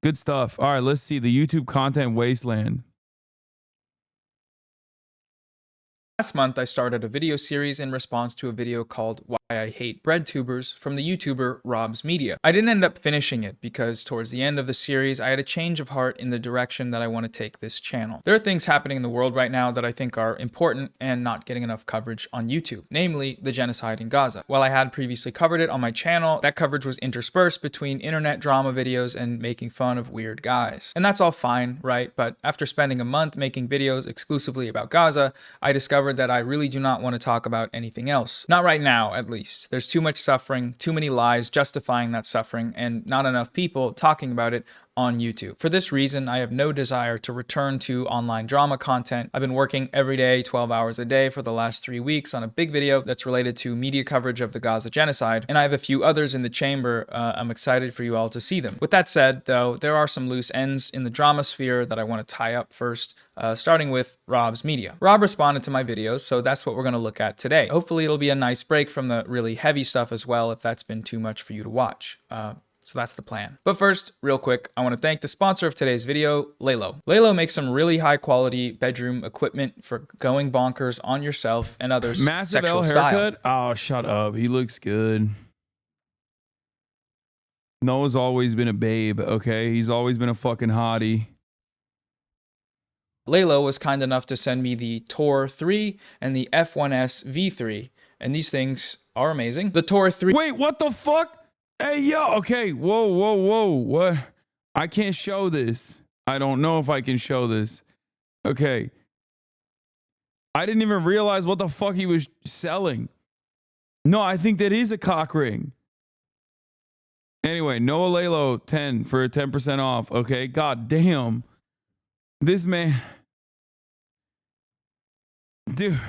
Good stuff. All right, let's see the YouTube content Wasteland. Last month, I started a video series in response to a video called Why I Hate Bread Tubers from the YouTuber Rob's Media. I didn't end up finishing it because towards the end of the series, I had a change of heart in the direction that I want to take this channel. There are things happening in the world right now that I think are important and not getting enough coverage on YouTube, namely the genocide in Gaza. While I had previously covered it on my channel, that coverage was interspersed between internet drama videos and making fun of weird guys. And that's all fine, right? But after spending a month making videos exclusively about Gaza, I discovered that I really do not want to talk about anything else. Not right now, at least. There's too much suffering, too many lies justifying that suffering, and not enough people talking about it on YouTube. For this reason, I have no desire to return to online drama content. I've been working every day, 12 hours a day for the last 3 weeks on a big video that's related to media coverage of the Gaza genocide, and I have a few others in the chamber. I'm excited for you all to see them. With that said, though, there are some loose ends in the drama sphere that I want to tie up first, starting with Rob's Media. Rob responded to my videos, so that's what we're going to look at today. Hopefully it'll be a nice break from the really heavy stuff as well if that's been too much for you to watch. So that's the plan. But first, real quick, I want to thank the sponsor of today's video, Lelo. Lelo makes some really high quality bedroom equipment for going bonkers on yourself and others' Massive sexual L style. haircut. Oh, shut up. He looks good. Noah's always been a babe, okay? He's always been a fucking hottie. Lelo was kind enough to send me the Tor 3 and the F1S V3, and these things are amazing. The Tor 3... Wait, what the fuck? Hey, yo, okay, whoa, what? I can't show this. I don't know if I can show this. Okay. I didn't even realize what the fuck he was selling. No, I think that is a cock ring. Anyway, Noah Lelo 10 for 10% off, okay? God damn. This man... Dude.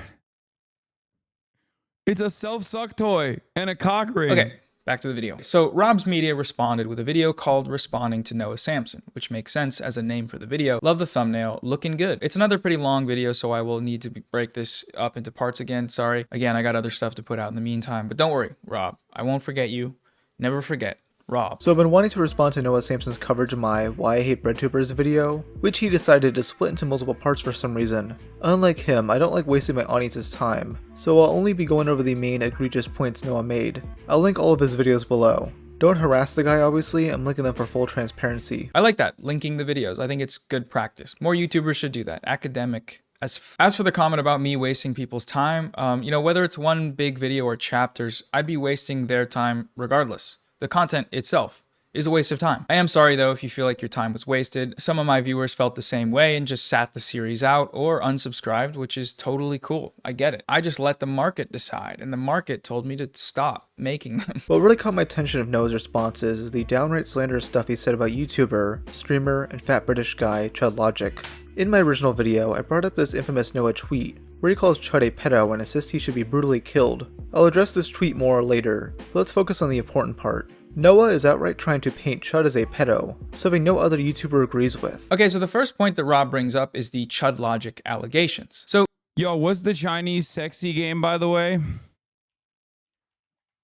It's a self-suck toy and a cock ring. Okay. Back to the video. So Rob's Media responded with a video called Responding to Noah Samson, which makes sense as a name for the video. Love the thumbnail, looking good. It's another pretty long video, so I will need to break this up into parts again. Sorry. Again, I got other stuff to put out in the meantime, but don't worry, Rob. I won't forget you. Never forget. Rob. So I've been wanting to respond to Noah Samson's coverage of my Why I Hate Bread Tubers video, which he decided to split into multiple parts for some reason. Unlike him, I don't like wasting my audience's time, so I'll only be going over the main egregious points Noah made. I'll link all of his videos below. Don't harass the guy, obviously. I'm linking them for full transparency. I like that, linking the videos. I think it's good practice. More YouTubers should do that. Academic. As for the comment about me wasting people's time, you know, whether it's one big video or chapters, I'd be wasting their time regardless. The content itself is a waste of time. I am sorry though if you feel like your time was wasted. Some of my viewers felt the same way and just sat the series out or unsubscribed, which is totally cool. I get it. I just let the market decide, and the market told me to stop making them. What really caught my attention of Noah's responses is the downright slanderous stuff he said about YouTuber, streamer, and fat British guy Chud Logic. In my original video, I brought up this infamous Noah tweet where he calls Chud a pedo and insists he should be brutally killed. I'll address this tweet more later, but let's focus on the important part. Noah is outright trying to paint Chud as a pedo, something no other YouTuber agrees with. Okay, so the first point that Rob brings up is the Chud Logic allegations. So, yo, what's the Chinese sexy game, by the way?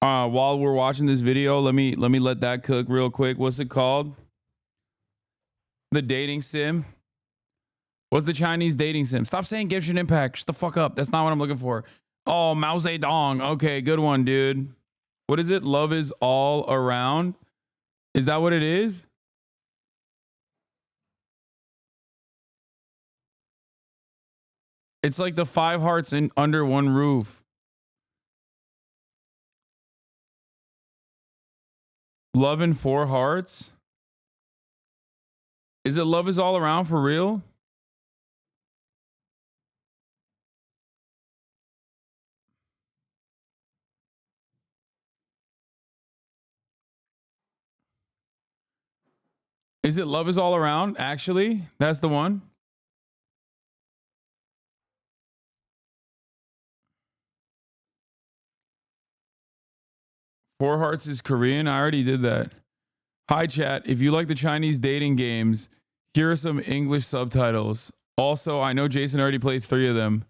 While we're watching this video, let me let that cook real quick. What's it called? The dating sim. What's the Chinese dating sim? Stop saying Genshin Impact. Shut the fuck up. That's not what I'm looking for. Oh, Mao Zedong. Okay, good one, dude. What is it? Love is all around? Is that what it is? It's like the 5 hearts in under one roof. Love in 4 hearts? Is it love is all around for real? Is it love is all around? Actually, that's the one. Four Hearts is Korean. I already did that. Hi, chat. If you like the Chinese dating games, here are some English subtitles. Also, I know Jason already played 3 of them.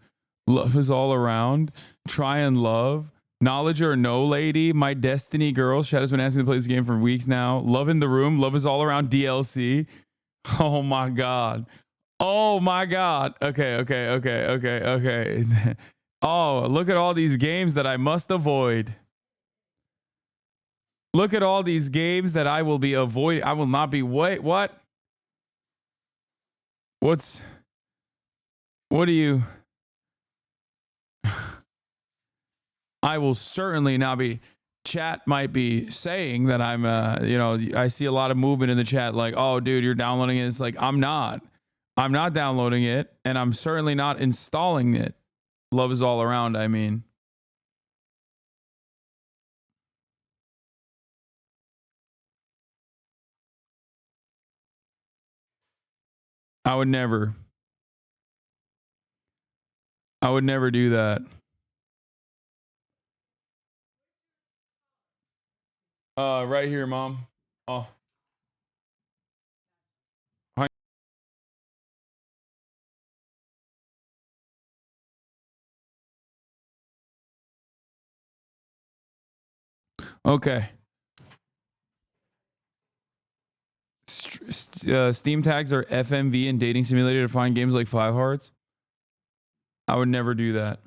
Love is all around. Try and love. Knowledge or no lady, my destiny girl. Shadow's been asking to play this game for weeks now. Love in the room. Love is all around DLC. Oh my god. Oh my god. Okay. Oh, look at all these games that I must avoid. Look at all these games that I will be avoiding. I will not be. Wait, what? What do you? I will certainly not be. Chat might be saying that I'm, I see a lot of movement in the chat like, oh, dude, you're downloading it. It's like, I'm not downloading it, and I'm certainly not installing it. Love is all around, I mean. I would never do that. Right here, Mom. Oh. Okay. Steam tags are FMV and dating simulator to find games like Five Hearts. I would never do that.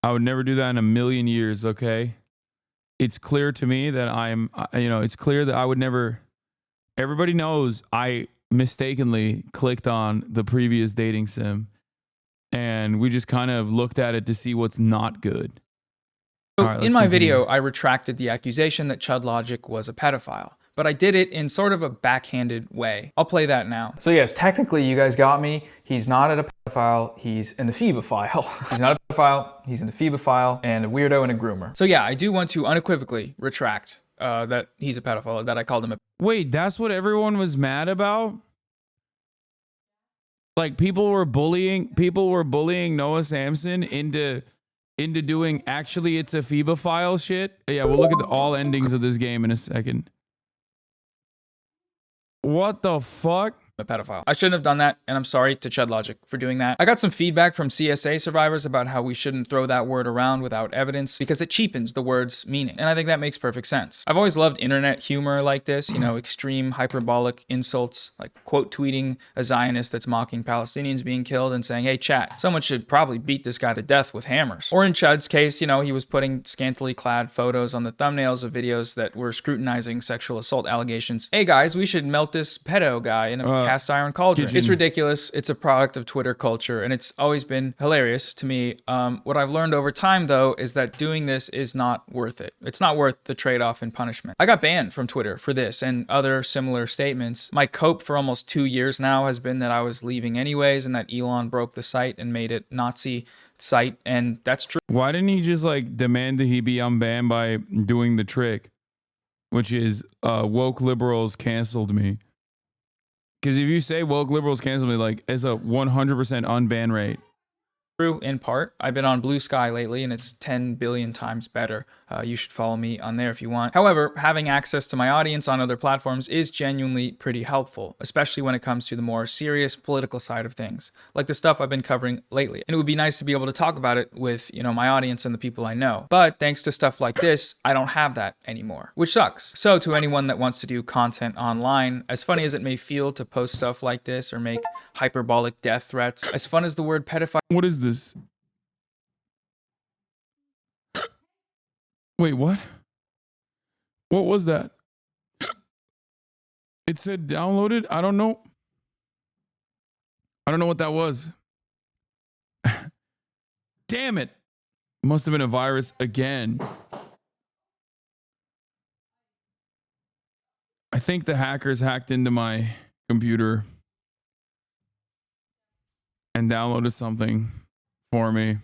I would never do that in a million years, okay? It's clear to me that it's clear that I would never. Everybody knows I mistakenly clicked on the previous dating sim, and we just kind of looked at it to see what's not good. So All right, in my continue. video, I retracted the accusation that ChudLogic was a pedophile, but I did it in sort of a backhanded way. I'll play that now. So yes, technically you guys got me. He's not a pedophile, he's an ephebophile. He's not a pedophile, he's an ephebophile, and a weirdo and a groomer. So yeah, I do want to unequivocally retract that he's a pedophile, that I called him a. Wait, that's what everyone was mad about? Like people were bullying Noah Samson into doing actually it's a phebophile shit. Yeah, we'll look at all endings of this game in a second. What the fuck? A pedophile. I shouldn't have done that, and I'm sorry to ChudLogic for doing that. I got some feedback from CSA survivors about how we shouldn't throw that word around without evidence because it cheapens the word's meaning, and I think that makes perfect sense. I've always loved internet humor like this, extreme hyperbolic insults, like quote tweeting a Zionist that's mocking Palestinians being killed and saying, hey chat, someone should probably beat this guy to death with hammers. Or in Chud's case, he was putting scantily clad photos on the thumbnails of videos that were scrutinizing sexual assault allegations. Hey guys, we should melt this pedo guy in a cast iron cauldron. It's ridiculous. It's a product of Twitter culture, and it's always been hilarious to me. What I've learned over time, though, is that doing this is not worth it. It's not worth the trade-off in punishment. I got banned from Twitter for this and other similar statements. My cope for almost 2 years now has been that I was leaving anyways, and that Elon broke the site and made it Nazi site, and that's true. Why didn't he just demand that he be unbanned by doing the trick, which is woke liberals canceled me? Because if you say woke liberals cancel me, it's a 100% unban rate. True in part. I've been on Blue Sky lately and it's 10 billion times better. You should follow me on there if you want. However, having access to my audience on other platforms is genuinely pretty helpful, especially when it comes to the more serious political side of things, like the stuff I've been covering lately. And it would be nice to be able to talk about it with, my audience and the people I know. But thanks to stuff like this, I don't have that anymore, which sucks. So to anyone that wants to do content online, as funny as it may feel to post stuff like this or make hyperbolic death threats, as fun as the word pedophile. What is this? Wait, what? What was that? It said downloaded? I don't know. I don't know what that was. Damn it. Must have been a virus again. I think the hackers hacked into my computer and downloaded something for me.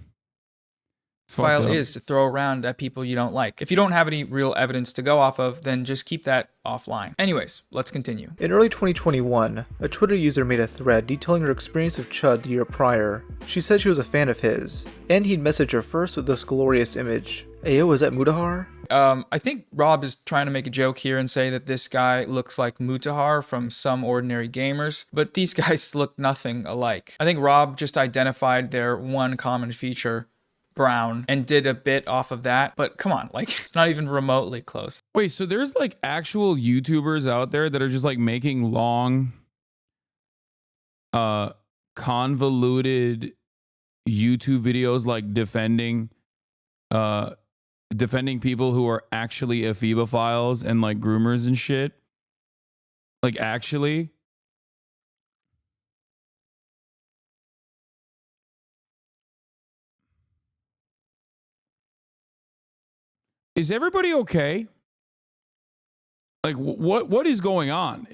File is to throw around at people you don't like. If you don't have any real evidence to go off of, then just keep that offline. Anyways, let's continue. In early 2021, a Twitter user made a thread detailing her experience of Chud the year prior. She said she was a fan of his, and he'd messaged her first with this glorious image. Ayo, is that Mutahar? I think Rob is trying to make a joke here and say that this guy looks like Mutahar from Some Ordinary Gamers, but these guys look nothing alike. I think Rob just identified their one common feature, brown and did a bit off of that. But come on, like it's not even remotely close. Wait, so there's like actual YouTubers out there that are just like making long, convoluted YouTube videos, like defending people who are actually ephebophiles and like groomers and shit. Like actually. Is everybody okay? Like what is going on?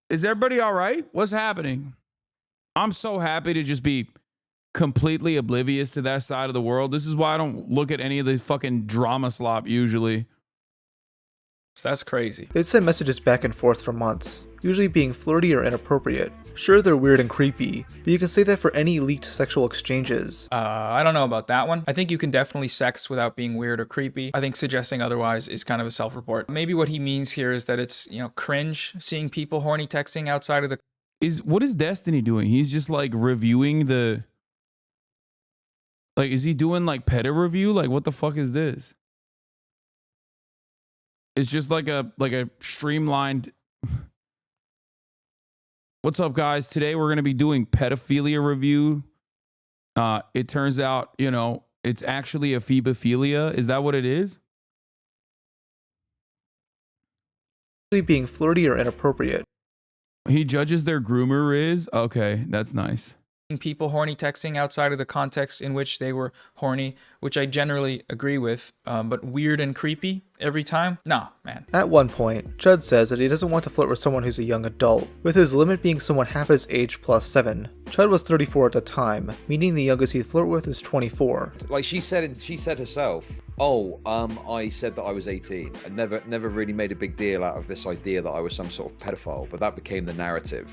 Is everybody all right? What's happening? I'm so happy to just be completely oblivious to that side of the world. This is why I don't look at any of the fucking drama slop usually. So that's crazy. They'd send messages back and forth for months, usually being flirty or inappropriate. Sure, they're weird and creepy, but you can say that for any leaked sexual exchanges. I don't know about that one. I think you can definitely sext without being weird or creepy. I think suggesting otherwise is kind of a self-report. Maybe what he means here is that it's, you know, cringe seeing people horny texting outside of the... What is Destiny doing? He's just like reviewing the... Like, is he doing like peta review? Like, what the fuck is this? It's just like a streamlined... What's up, guys? Today we're going to be doing pedophilia review. It turns out, you know, it's actually ephebophilia. Is that what it is? Being flirty or inappropriate. He judges their groomer is? Okay, that's nice. People horny texting outside of the context in which they were horny, which I generally agree with, but weird and creepy every time? Nah, man. At one point, Chud says that he doesn't want to flirt with someone who's a young adult, with his limit being someone half his age plus 7. Chud was 34 at the time, meaning the youngest he'd flirt with is 24. Like she said herself, oh, I said that I was 18. I never really made a big deal out of this idea that I was some sort of pedophile, but that became the narrative.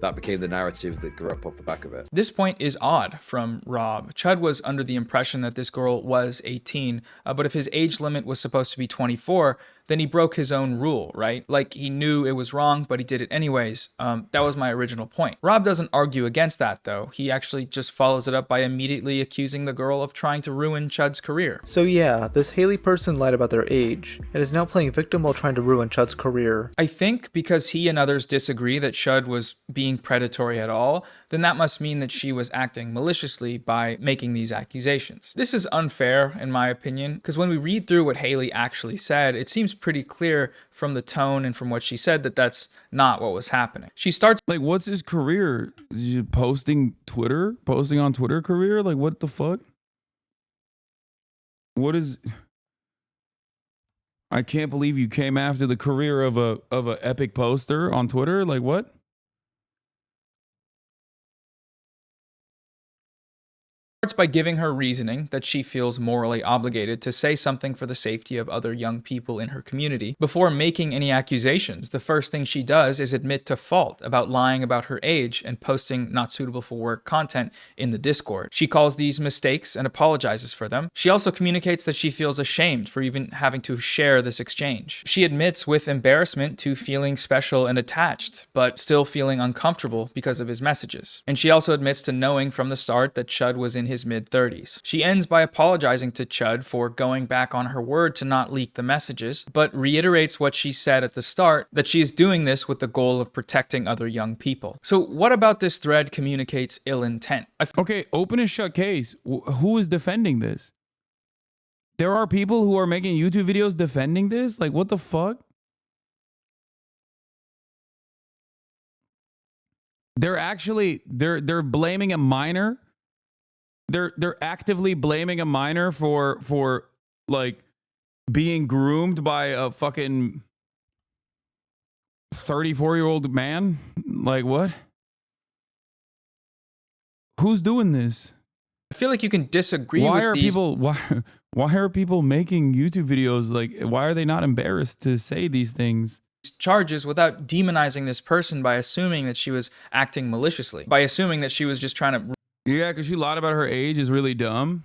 That became the narrative that grew up off the back of it. This point is odd from Rob. Chud was under the impression that this girl was 18, but if his age limit was supposed to be 24, then he broke his own rule, right? Like he knew it was wrong, but he did it anyways. That was my original point. Rob doesn't argue against that though. He actually just follows it up by immediately accusing the girl of trying to ruin Chud's career. So yeah, this Haley person lied about their age, and is now playing victim while trying to ruin Chud's career. I think because he and others disagree that Chud was being predatory at all, then that must mean that she was acting maliciously by making these accusations. This is unfair in my opinion, because when we read through what Haley actually said, it seems pretty clear from the tone and from what she said that that's not what was happening. She starts like, what's his career? Is he posting on Twitter career? Like, what the fuck? What is... I can't believe you came after the career of a epic poster on Twitter. Like, what? by giving her reasoning that she feels morally obligated to say something for the safety of other young people in her community. Before making any accusations, the first thing she does is admit to fault about lying about her age and posting not suitable for work content in the Discord. She calls these mistakes and apologizes for them. She also communicates that she feels ashamed for even having to share this exchange. She admits with embarrassment to feeling special and attached, but still feeling uncomfortable because of his messages. And she also admits to knowing from the start that Chud was in his mid-30s. She ends by apologizing to Chud for going back on her word to not leak the messages, but reiterates what she said at the start, that she is doing this with the goal of protecting other young people. So what about this thread communicates ill intent? Okay, open and shut case. Who is defending this? There are people who are making YouTube videos defending this? Like, what the fuck? They're blaming a minor. They're actively blaming a minor for like being groomed by a fucking 34-year-old man. Like, what? Who's doing this? I feel like you can disagree why with are these. Why are people making YouTube videos? Like, why are they not embarrassed to say these things? Charges without demonizing this person by assuming that she was acting maliciously, by assuming that she was just trying to... Yeah, because she lied about her age is really dumb.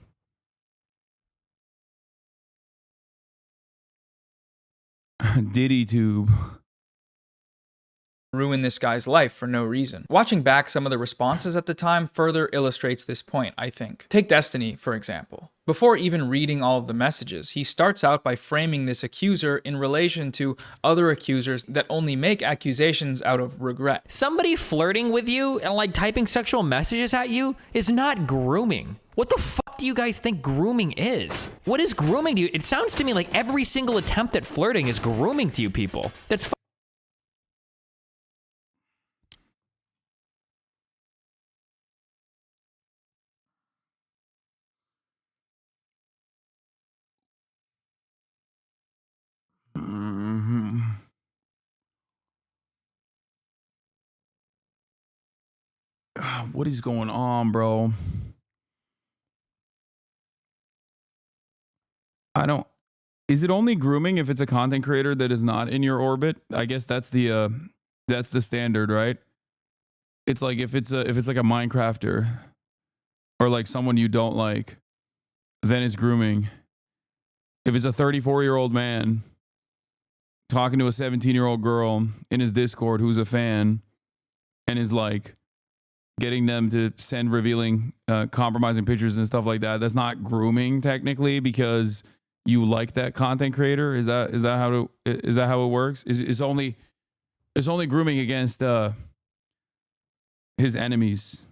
Diddy tube. ruin this guy's life for no reason. Watching back some of the responses at the time further illustrates this point, I think. Take Destiny, for example. Before even reading all of the messages, he starts out by framing this accuser in relation to other accusers that only make accusations out of regret. Somebody flirting with you and like typing sexual messages at you is not grooming. What the fuck do you guys think grooming is? What is grooming to you? It sounds to me like every single attempt at flirting is grooming to you people. That's What is going on, bro? Is it only grooming if it's a content creator that is not in your orbit? I guess that's the standard, right? It's like if it's like a Minecrafter or like someone you don't like, then it's grooming. If it's a 34-year-old man talking to a 17-year-old girl in his Discord who's a fan and is like getting them to send revealing, compromising pictures and stuff like that, that's not grooming technically because you like that content creator. Is that how it works? It's only grooming against his enemies.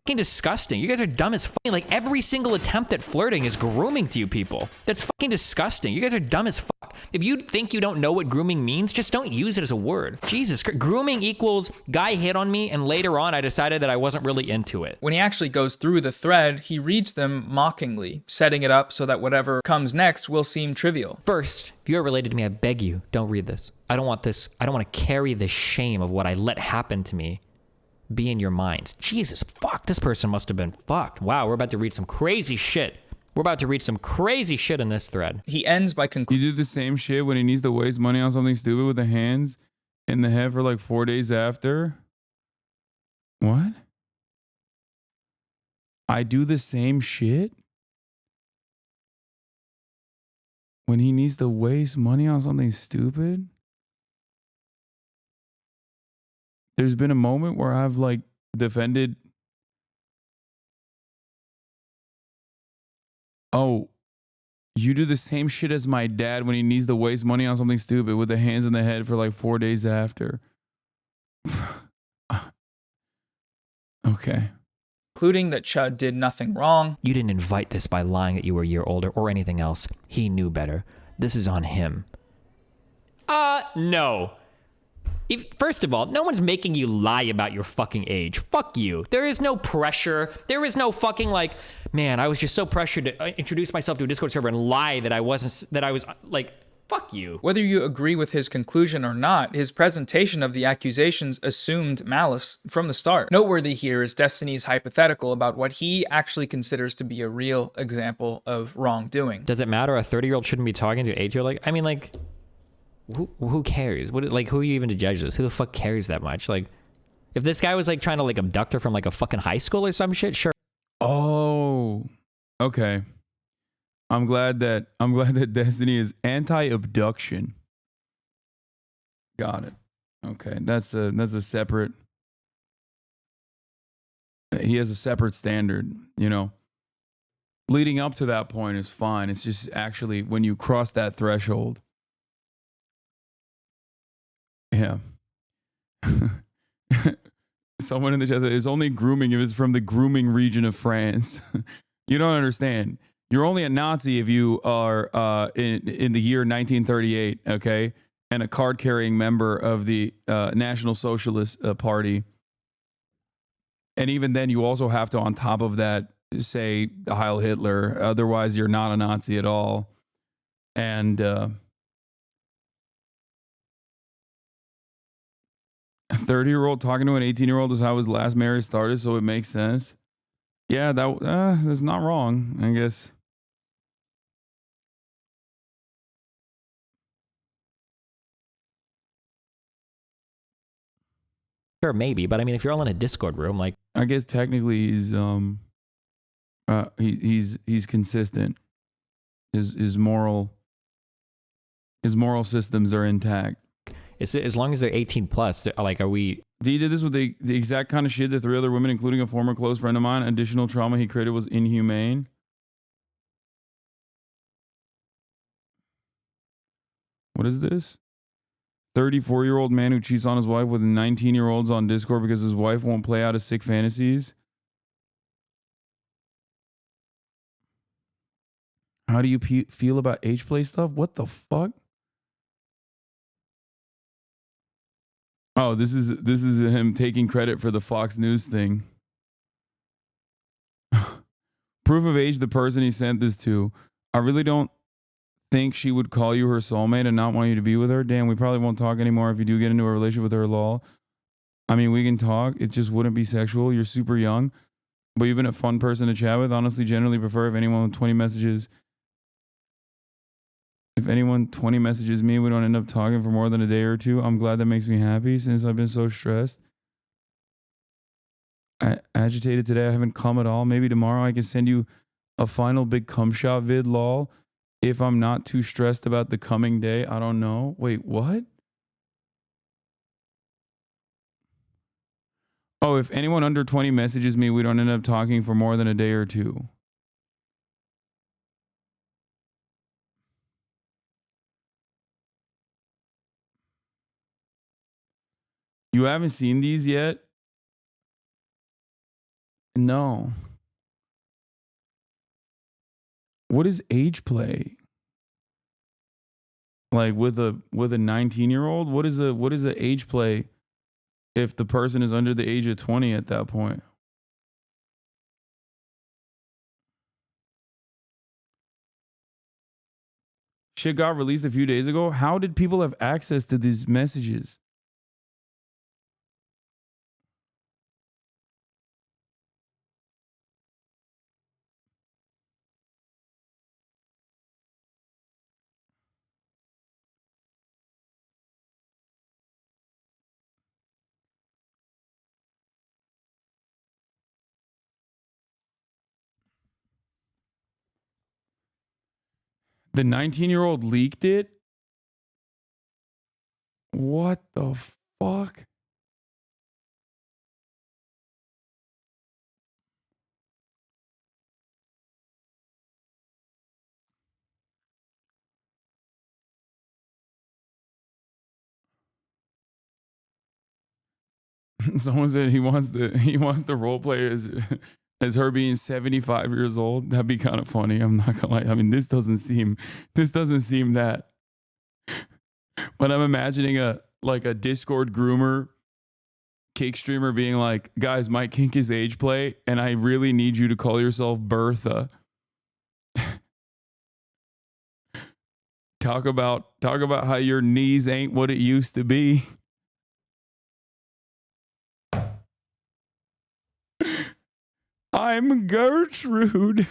fucking disgusting. You guys are dumb as fucking. Like every single attempt at flirting is grooming to you people. That's fucking disgusting. You guys are dumb as fuck. If you think you don't know what grooming means, just don't use it as a word. Jesus Christ. Grooming equals guy hit on me and later on I decided that I wasn't really into it. When he actually goes through the thread, he reads them mockingly, setting it up so that whatever comes next will seem trivial. First, if you are related to me, I beg you, don't read this. I don't want this. I don't want to carry the shame of what I let happen to me be in your minds. Jesus, fuck, this person must have been fucked. Wow, we're about to read some crazy shit. We're about to read some crazy shit in this thread. He ends by concluding. You do the same shit when he needs to waste money on something stupid with the hands in the head for like 4 days after? What? I do the same shit? When he needs to waste money on something stupid? There's been a moment where I've like defended. Oh, you do the same shit as my dad when he needs to waste money on something stupid with the hands in the head for like 4 days after. Okay. Concluding that Chud did nothing wrong. You didn't invite this by lying that you were a year older or anything else. He knew better. This is on him. No. First of all, no one's making you lie about your fucking age. Fuck you. There is no pressure. There is no fucking like, man, I was just so pressured to introduce myself to a Discord server and lie that I was like, fuck you. Whether you agree with his conclusion or not, his presentation of the accusations assumed malice from the start. Noteworthy here is Destiny's hypothetical about what he actually considers to be a real example of wrongdoing. Does it matter? A 30-year-old shouldn't be talking to an 8-year-old? Like, I mean, like, who cares? Who are you even to judge this? Who the fuck cares that much? Like, if this guy was like trying to like abduct her from like a fucking high school or some shit, sure. Oh, okay. I'm glad that Destiny is anti-abduction. Got it. Okay, that's a separate. He has a separate standard, you know. Leading up to that point is fine. It's just actually when you cross that threshold. Yeah. Someone in the chat said it's only grooming if it's from the grooming region of France. You don't understand. You're only a Nazi if you are in the year 1938, okay, and a card-carrying member of the National Socialist Party. And even then, you also have to, on top of that, say Heil Hitler. Otherwise, you're not a Nazi at all. And a 30-year-old talking to an 18-year-old is how his last marriage started, so it makes sense. Yeah, that's not wrong, I guess. Sure, maybe, but I mean, if you're all in a Discord room, like, I guess technically he's consistent. His moral His moral systems are intact. It's, as long as they're 18 plus, like, are we? He did this with the exact kind of shit that 3 other women, including a former close friend of mine. Additional trauma he created was inhumane. What is this? 34-year-old man who cheats on his wife with 19-year-olds on Discord because his wife won't play out his sick fantasies. How do you feel about H-play stuff? What the fuck? Oh, this is him taking credit for the Fox News thing. Proof of age, the person he sent this to. I really don't think she would call you her soulmate and not want you to be with her. Damn, we probably won't talk anymore if you do get into a relationship with her, lol. I mean, we can talk. It just wouldn't be sexual. You're super young, but you've been a fun person to chat with. Honestly, generally prefer if anyone with 20 messages. If anyone 20 messages me, we don't end up talking for more than a day or two. I'm glad that makes me happy since I've been so stressed. Agitated today. I haven't come at all. Maybe tomorrow I can send you a final big cum shot vid, lol. If I'm not too stressed about the coming day. I don't know. Wait, what? Oh, if anyone under 20 messages me, we don't end up talking for more than a day or two. You haven't seen these yet? No. What is age play? Like with a 19-year-old? What is a age play if the person is under the age of 20 at that point? Shit got released a few days ago. How did people have access to these messages? The 19-year-old leaked it? What the fuck? Someone said he wants the role play as her being 75 years old. That'd be kind of funny. I'm not gonna lie. I mean, this doesn't seem that. But I'm imagining a Discord groomer, cake streamer being like, guys, my kink is age play, and I really need you to call yourself Bertha. Talk about how your knees ain't what it used to be. I'm Gertrude.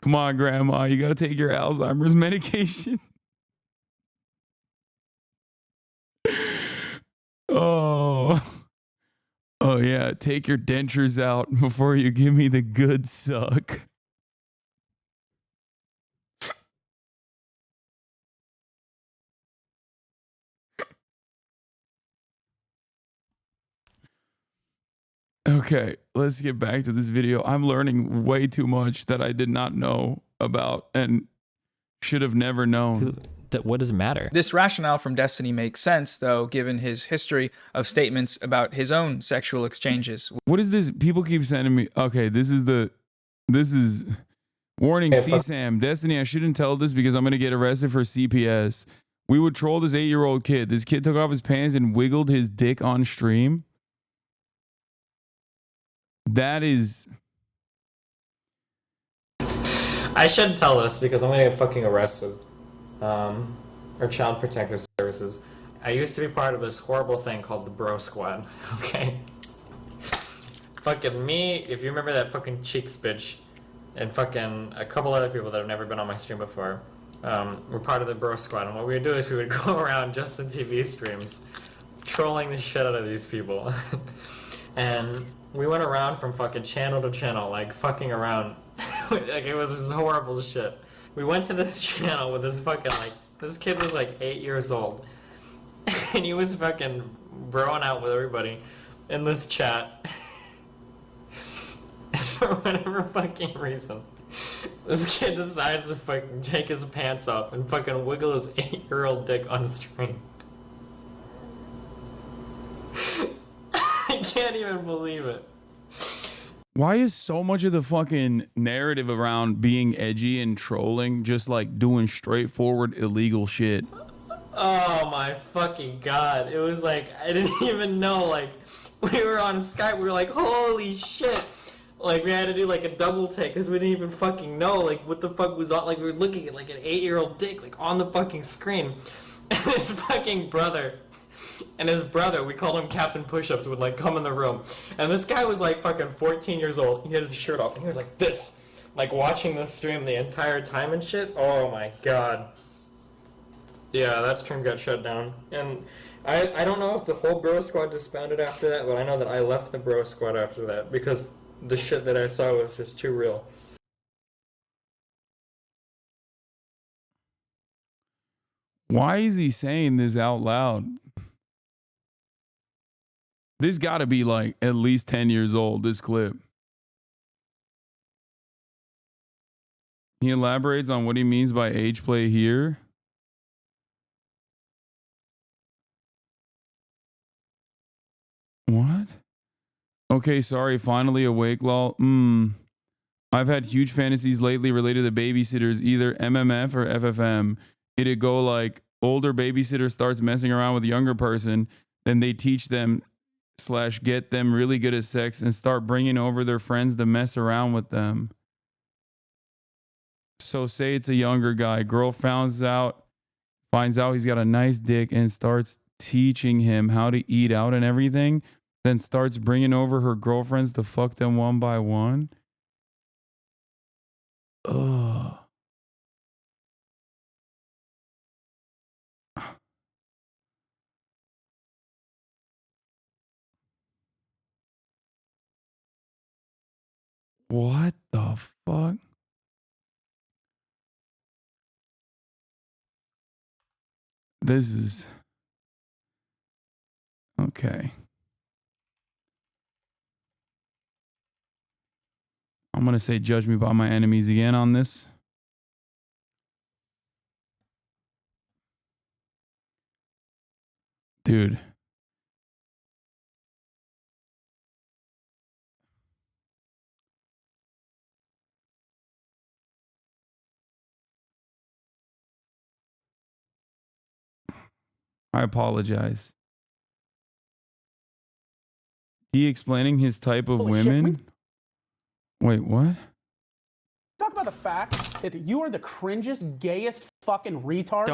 Come on, Grandma. You got to take your Alzheimer's medication. Oh. Oh, yeah. Take your dentures out before you give me the good suck. Okay, let's get back to this video. I'm learning way too much that I did not know about and should have never known. What does it matter? This rationale from Destiny makes sense, though, given his history of statements about his own sexual exchanges. What is this? People keep sending me. Okay, this is warning. CSAM Destiny. I shouldn't tell this because I'm gonna get arrested for CPS. We would troll this 8-year-old kid. This kid took off his pants and wiggled his dick on stream. That is. I shouldn't tell this because I'm gonna get fucking arrested. Or Child Protective Services. I used to be part of this horrible thing called the Bro Squad, okay? Fucking me, if you remember that fucking Cheeks bitch, and fucking a couple other people that have never been on my stream before, we're part of the Bro Squad, and what we would do is we would go around Justin TV streams, trolling the shit out of these people. And we went around from fucking channel to channel, like fucking around. Like it was just horrible shit. We went to this channel with this fucking like, this kid was like 8 years old. And he was fucking broing out with everybody in this chat. And for whatever fucking reason, this kid decides to fucking take his pants off and fucking wiggle his 8-year-old dick on stream. I can't even believe it. Why is so much of the fucking narrative around being edgy and trolling just like doing straightforward illegal shit? Oh my fucking god. It was like, I didn't even know, like, we were on Skype, we were like, holy shit. Like, we had to do like a double take because we didn't even fucking know, like, what the fuck was on. Like, we were looking at like an 8-year-old dick, like, on the fucking screen. And his fucking brother, and his brother, we called him Captain Push-Ups, would like come in the room. And this guy was like fucking 14 years old. He had his shirt off and he was like this, like watching this stream the entire time and shit. Oh my god. Yeah, that stream got shut down. And I don't know if the whole Bro Squad disbanded after that, but I know that I left the Bro Squad after that because the shit that I saw was just too real. Why is he saying this out loud? This got to be like at least 10 years old, this clip. He elaborates on what he means by age play here. What? Okay, sorry. Finally awake, lol. I've had huge fantasies lately related to babysitters, either MMF or FFM. It'd go like older babysitter starts messing around with younger person, then they teach them / get them really good at sex and start bringing over their friends to mess around with them. So say it's a younger guy. Girl finds out he's got a nice dick and starts teaching him how to eat out and everything. Then starts bringing over her girlfriends to fuck them one by one. Ugh. What the fuck? This is... Okay. I'm going to say judge me by my enemies again on this. Dude. I apologize. He explaining his type of Holy shit, women? Wait, what? Talk about the fact that you are the cringest, gayest fucking retard.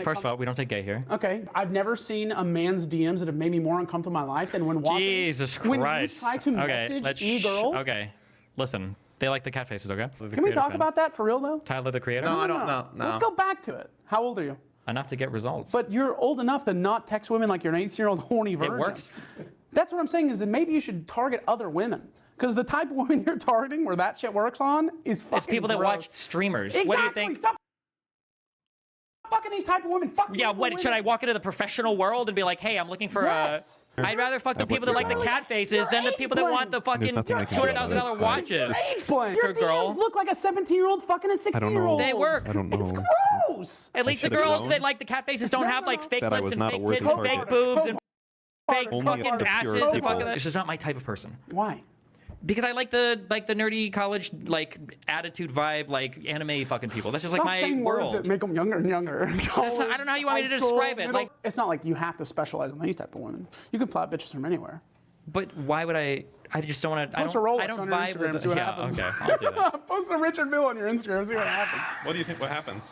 First of all, we don't say gay here. Okay, I've never seen a man's DMs that have made me more uncomfortable in my life than when watching. Jesus Christ. When you try to message e-girls. Okay, listen. They like the cat faces, okay? Can we talk about that for real though? Tyler, the creator? No, I don't know. No. Let's go back to it. How old are you? Enough to get results. But you're old enough to not text women like you're an 18-year-old horny virgin. It works. That's what I'm saying is that maybe you should target other women. Because the type of women you're targeting where that shit works on is fucking It's people that gross. watch streamers. Exactly. What do you think? Stop fucking these type of women. Fuck Yeah, these what, women. should I walk into the professional world and be like, hey, I'm looking for Yes. I'd rather fuck the people that like the cat faces than the people that want the fucking $200,000 watches. Age playing. Your For girl. DMs look like a 17-year-old fucking a 16-year-old. They work. I don't know. It's gross. At least the should've girls known that like the cat faces don't have like fake that I lips was and not a fake worthy tits and target. fake boobs and fake Only fucking the pure asses and people. fucking. It's just not my type of person. Why? Because I like the nerdy college like attitude vibe like anime fucking people. That's just Stop like my saying words world. that make them younger and younger. That's not- I don't know how you want me to describe it, like- it's not like you have to specialize in these type of women. You can flat bitches from anywhere. But why would I? I just don't want to. Post a Rolex I don't on your vibe Instagram, with. see what Yeah, happens. okay, I'll do that. Post a Richard Mill on your Instagram, see what happens. What do you think? What happens?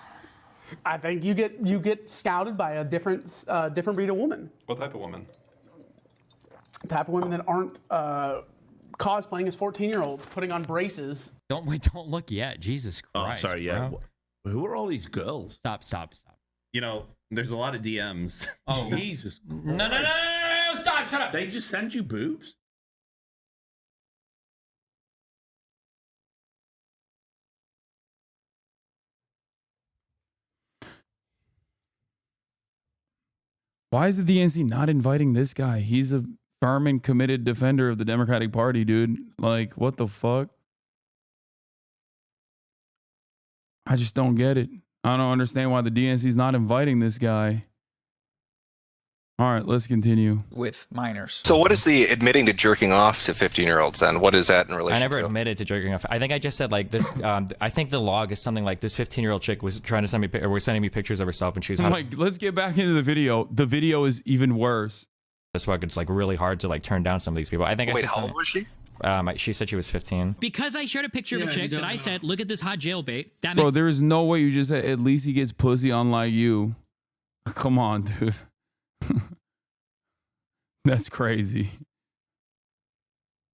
I think you get scouted by a different breed of woman. What type of woman? Type of women that aren't cosplaying as 14-year-olds, putting on braces. Don't look yet. Jesus Christ. Sorry, yeah. Who are all these girls? Stop. You know, there's a lot of DMs. Oh, Jesus. No. no, stop, shut up. They just send you boobs? Why is the DNC not inviting this guy? He's a firm and committed defender of the Democratic Party, dude. Like, what the fuck? I just don't get it. I don't understand why the DNC is not inviting this guy. All right, let's continue. With minors. So what is the admitting to jerking off to 15-year-olds then? What is that in relation I never to? admitted to jerking off. I think I just said like this. I think the log is something like this 15-year-old chick was trying to send me, or was sending me pictures of herself, and she was I'm like, let's get back into the video. The video is even worse. as fuck. It's like really hard to like turn down some of these people. I think. Wait, I said how old something- was she? She said she was 15. Because I shared a picture of a chick that I said, look at this hot jailbait. That Bro, there is no way you just said, at least he gets pussy unlike you. Come on, dude. That's crazy.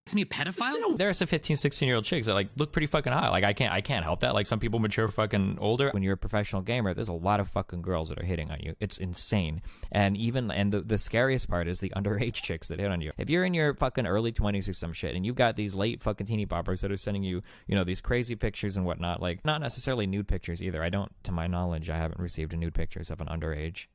makes me a pedophile? There are some 15, 16-year-old chicks that like look pretty fucking hot. Like I can't help that. Like some people mature fucking older. When you're a professional gamer, there's a lot of fucking girls that are hitting on you. It's insane. And the scariest part is the underage chicks that hit on you. If you're in your fucking early 20s or some shit, and you've got these late fucking teeny boppers that are sending you, you know, these crazy pictures and whatnot, like not necessarily nude pictures either. I don't, to my knowledge, I haven't received nude pictures of an underage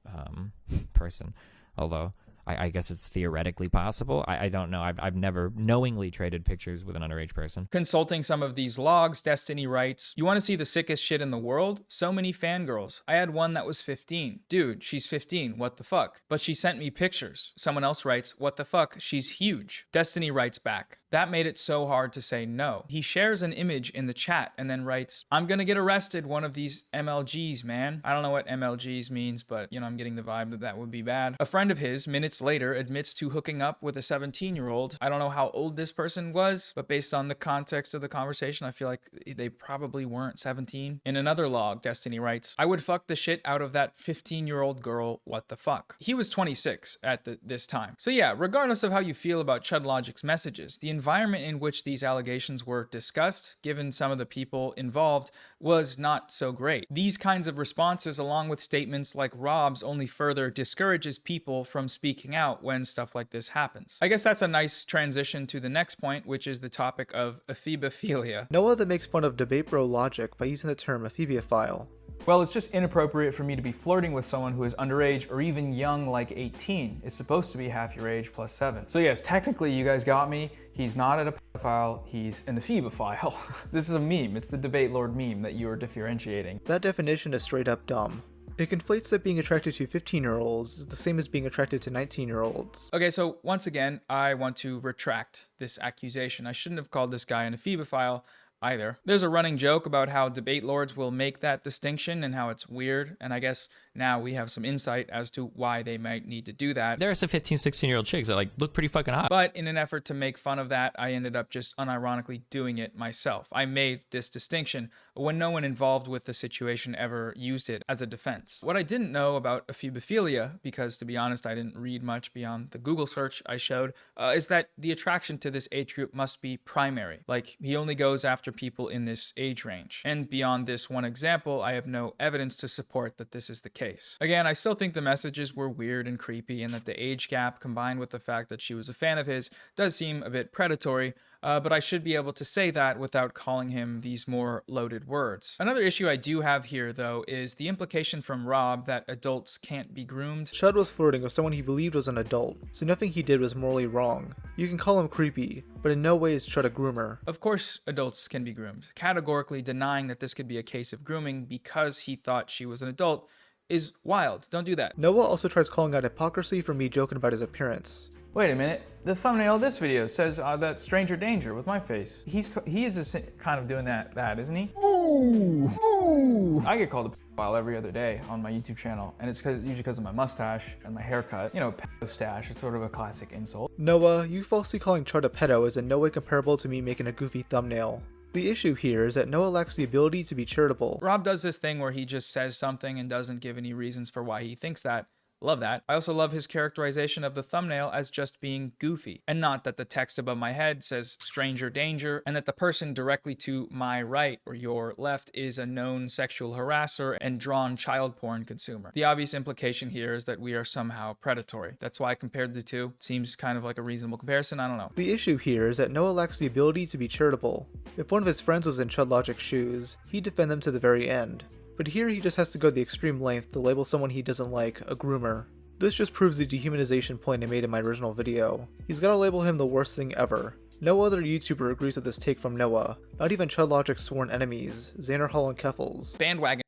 person, although I guess it's theoretically possible. I don't know. I've never knowingly traded pictures with an underage person. Consulting some of these logs, Destiny writes, you want to see the sickest shit in the world? So many fangirls. I had one that was 15. Dude, she's 15. What the fuck? But she sent me pictures. Someone else writes, what the fuck? She's huge. Destiny writes back, that made it so hard to say no. He shares an image in the chat and then writes, I'm gonna get arrested one of these MLGs, man. I don't know what MLGs means, but you know, I'm getting the vibe that that would be bad. A friend of his, minutes later, admits to hooking up with a 17-year-old. I don't know how old this person was, but based on the context of the conversation, I feel like they probably weren't 17. In another log, Destiny writes, I would fuck the shit out of that 15-year-old girl, what the fuck. He was 26 at this time. So yeah, regardless of how you feel about ChudLogic's messages, the environment in which these allegations were discussed, given some of the people involved, was not so great. These kinds of responses, along with statements like Rob's, only further discourages people from speaking out when stuff like this happens. I guess that's a nice transition to the next point, which is the topic of ephebophilia. Noah that makes fun of debate bro logic by using the term ephebiophile. Well, it's just inappropriate for me to be flirting with someone who is underage or even young like 18. It's supposed to be half your age plus 7. So yes, technically you guys got me. He's not a pedophile, he's an ephebophile. This is a meme. It's the debate lord meme that you are differentiating. That definition is straight up dumb. It conflates that being attracted to 15-year-olds is the same as being attracted to 19-year-olds. Okay, so once again, I want to retract this accusation. I shouldn't have called this guy an ephebophile either. There's a running joke about how debate lords will make that distinction and how it's weird, and I guess now we have some insight as to why they might need to do that. There are some 15, 16-year-old chicks that like look pretty fucking hot. But in an effort to make fun of that, I ended up just unironically doing it myself. I made this distinction when no one involved with the situation ever used it as a defense. What I didn't know about ephebophilia, because to be honest, I didn't read much beyond the Google search I showed, is that the attraction to this age group must be primary. Like, he only goes after people in this age range. And beyond this one example, I have no evidence to support that this is the case. Again, I still think the messages were weird and creepy, and that the age gap combined with the fact that she was a fan of his does seem a bit predatory, but I should be able to say that without calling him these more loaded words. Another issue I do have here, though, is the implication from Rob that adults can't be groomed. Chud was flirting with someone he believed was an adult, so nothing he did was morally wrong. You can call him creepy, but in no way is Chud a groomer. Of course, adults can be groomed. Categorically denying that this could be a case of grooming because he thought she was an adult is wild. Don't do that. Noah also tries calling out hypocrisy for me joking about his appearance. Wait a minute, the thumbnail of this video says that stranger danger with my face. He is just kind of doing that, isn't he? Ooh. I get called a pedophile every other day on my YouTube channel, and it's usually because of my mustache and my haircut. You know, pedo stash, it's sort of a classic insult. Noah, you falsely calling Chud a pedo is in no way comparable to me making a goofy thumbnail. The issue here is that Noah lacks the ability to be charitable. Rob does this thing where he just says something and doesn't give any reasons for why he thinks that, Love that. I also love his characterization of the thumbnail as just being goofy, and not that the text above my head says stranger danger, and that the person directly to my right or your left is a known sexual harasser and drawn child porn consumer. The obvious implication here is that we are somehow predatory. That's why I compared the two. Seems kind of like a reasonable comparison, I don't know. The issue here is that Noah lacks the ability to be charitable. If one of his friends was in ChudLogic's shoes, he'd defend them to the very end. But here he just has to go the extreme length to label someone he doesn't like a groomer. This just proves the dehumanization point I made in my original video. He's gotta label him the worst thing ever. No other YouTuber agrees with this take from Noah, not even ChudLogic's sworn enemies, Xander Hall and Keffels. Bandwagon.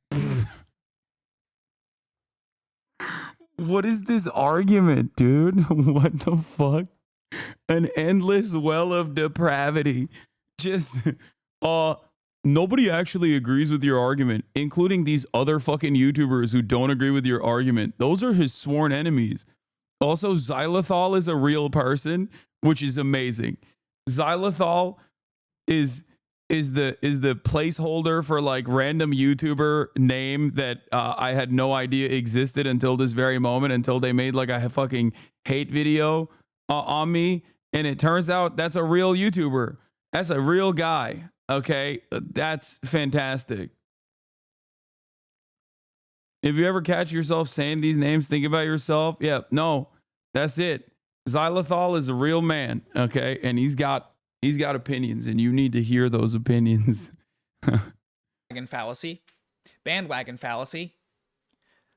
What is this argument, dude? What the fuck? An endless well of depravity. Just, nobody actually agrees with your argument, including these other fucking YouTubers who don't agree with your argument. Those are his sworn enemies. Also, Xylithol is a real person, which is amazing. Xylithol is the placeholder for like random YouTuber name that I had no idea existed until this very moment, until they made like a fucking hate video on me, and it turns out that's a real YouTuber. That's a real guy. Okay, that's fantastic. If you ever catch yourself saying these names, think about yourself. Yeah, no, that's it. Xylithol is a real man. Okay, and he's got opinions, and you need to hear those opinions. Bandwagon fallacy. Bandwagon fallacy.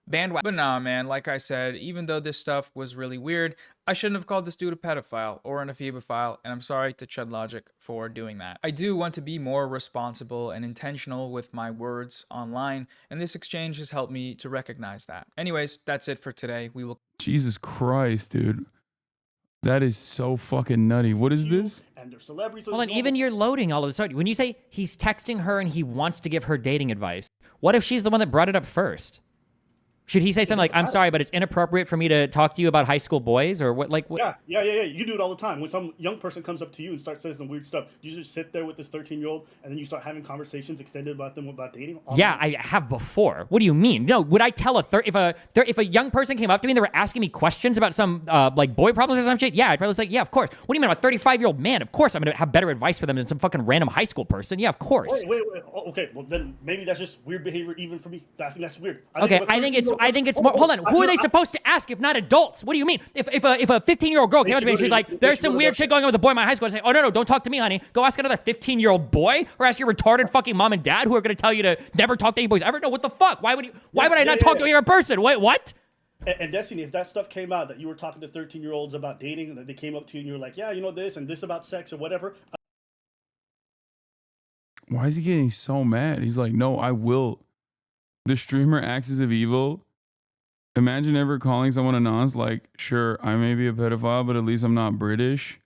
Bandwagon. But nah, man, like I said, even though this stuff was really weird, I shouldn't have called this dude a pedophile or an ephebophile, and I'm sorry to ChudLogic for doing that. I do want to be more responsible and intentional with my words online, and this exchange has helped me to recognize that. Anyways, that's it for today. We will... Jesus Christ, dude. That is so fucking nutty. What is this? And they're celebrities. Hold on, even you're loading all of a sudden. When you say he's texting her and he wants to give her dating advice, what if she's the one that brought it up first? Should he say something like, I'm sorry, but it's inappropriate for me to talk to you about high school boys? Or what? Like, what? Yeah. You do it all the time. When some young person comes up to you and starts saying some weird stuff, you just sit there with this 13-year-old and then you start having conversations extended about them about dating. Yeah, I have before. What do you mean? No, would I tell if a young person came up to me and they were asking me questions about some like boy problems or some shit? Yeah, I'd probably say, yeah, of course. What do you mean, I'm a 35-year-old man? Of course I'm going to have better advice for them than some fucking random high school person. Yeah, of course. Wait. Oh, okay, well then maybe that's just weird behavior even for me. I think that's weird. I think it's more. Hold on. Who are they supposed to ask if not adults? What do you mean? If a 15-year-old girl came up to me and she's like, there's some weird shit going on with a boy in my high school, I'd say, oh, no, don't talk to me, honey. Go ask another 15-year-old boy or ask your retarded fucking mom and dad who are going to tell you to never talk to any boys ever. No, what the fuck? Why would I not talk to a person? Wait, what? And Destiny, if that stuff came out that you were talking to 13-year-olds about dating, and that they came up to you and you were like, yeah, you know this and this about sex or whatever. Why is he getting so mad? He's like, no, I will. The streamer Axis of Evil. Imagine ever calling someone anonymous like, sure, I may be a pedophile, but at least I'm not British.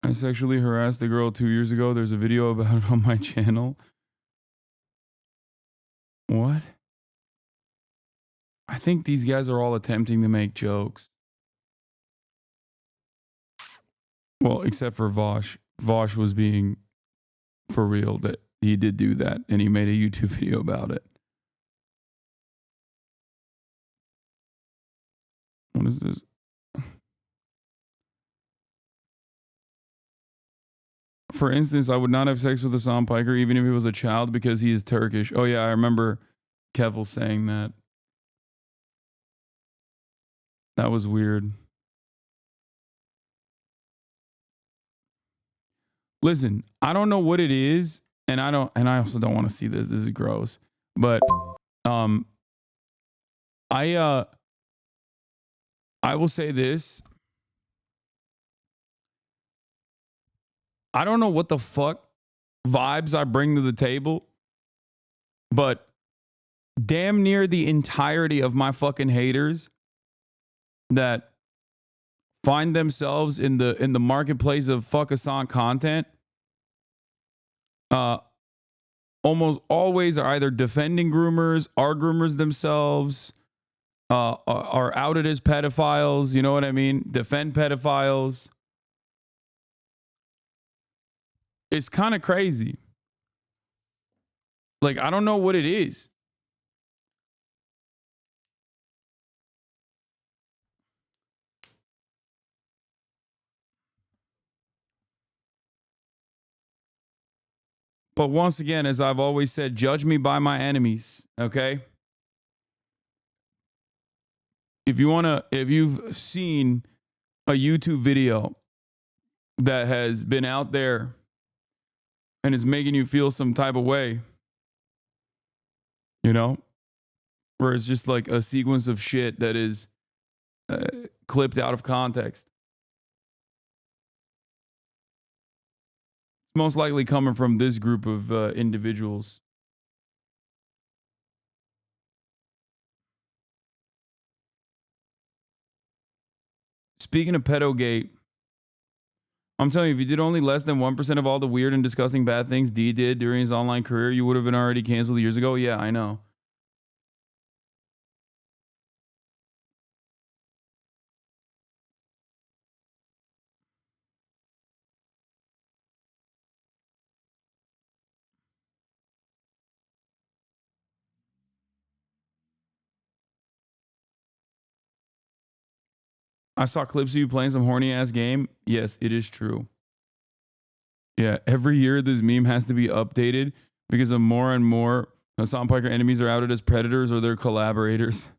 I sexually harassed a girl 2 years ago. There's a video about it on my channel. What? I think these guys are all attempting to make jokes. Well, except for Vosh. Vosh was being for real that he did do that, and he made a YouTube video about it. What is this? For instance, I would not have sex with Hasan Piker even if he was a child because he is Turkish. Oh yeah, I remember Kevel saying that. That was weird. Listen, I don't know what it is, and I also don't want to see this. This is gross. But I will say this. I don't know what the fuck vibes I bring to the table, but damn near the entirety of my fucking haters that find themselves in the marketplace of fuck Hasan content almost always are either defending groomers, are groomers themselves, are outed as pedophiles, you know what I mean? Defend pedophiles. It's kind of crazy. Like, I don't know what it is. But once again, as I've always said, judge me by my enemies, okay? If you've seen a YouTube video that has been out there and is making you feel some type of way, you know, where it's just like a sequence of shit that is clipped out of context, it's most likely coming from this group of individuals. Speaking of pedogate, I'm telling you, if you did only less than 1% of all the weird and disgusting bad things D did during his online career, you would have been already canceled years ago. Yeah, I know. I saw clips of you playing some horny ass game. Yes, it is true. Yeah, every year this meme has to be updated because of more and more Hasan Piker enemies are outed as predators or their collaborators.